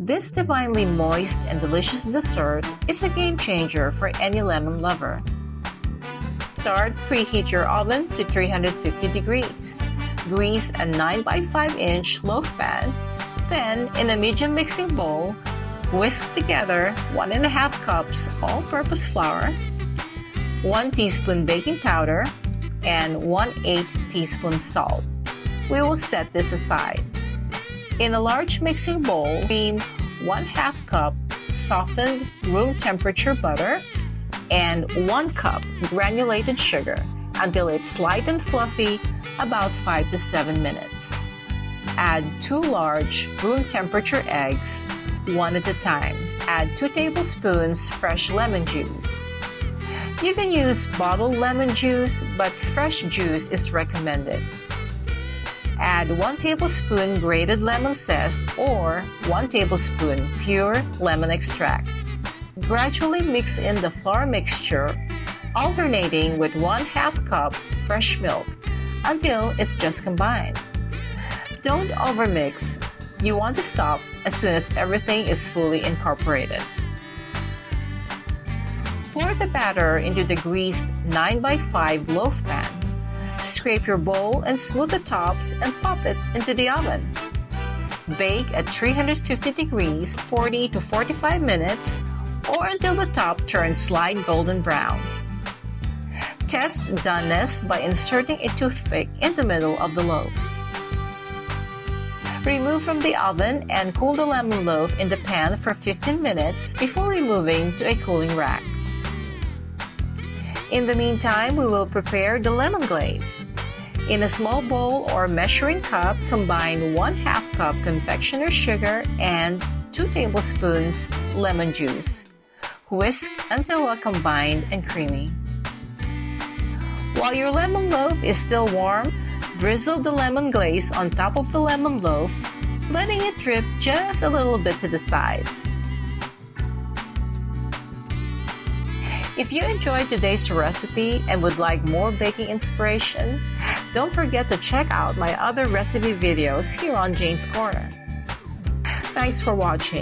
This divinely moist and delicious dessert is a game changer for any lemon lover. Start, preheat your oven to 350 degrees. Grease a 9x5-inch loaf pan. Then, in a medium mixing bowl, whisk together 1.5 cups all-purpose flour, 1 teaspoon baking powder, and 1/8 teaspoon salt. We will set this aside. In a large mixing bowl, cream 1/2 cup softened room temperature butter and 1 cup granulated sugar until it's light and fluffy, about 5 to 7 minutes. Add 2 large room temperature eggs, one at a time. Add 2 tablespoons fresh lemon juice. You can use bottled lemon juice, but fresh juice is recommended. Add 1 tablespoon grated lemon zest or 1 tablespoon pure lemon extract. Gradually mix in the flour mixture, alternating with 1/2 cup fresh milk until it's just combined. Don't overmix. You want to stop as soon as everything is fully incorporated. Pour the batter into the greased 9x5 loaf pan. Scrape your bowl and smooth the tops and pop it into the oven. Bake at 350 degrees 40 to 45 minutes or until the top turns light golden brown. Test doneness by inserting a toothpick in the middle of the loaf. Remove from the oven and cool the lemon loaf in the pan for 15 minutes before removing to a cooling rack. In the meantime, we will prepare the lemon glaze. In a small bowl or measuring cup, combine 1/2 cup confectioner's sugar and 2 tablespoons lemon juice. Whisk until well combined and creamy. While your lemon loaf is still warm, drizzle the lemon glaze on top of the lemon loaf, letting it drip just a little bit to the sides. If you enjoyed today's recipe and would like more baking inspiration, don't forget to check out my other recipe videos here on Jeyn's Corner. Thanks for watching.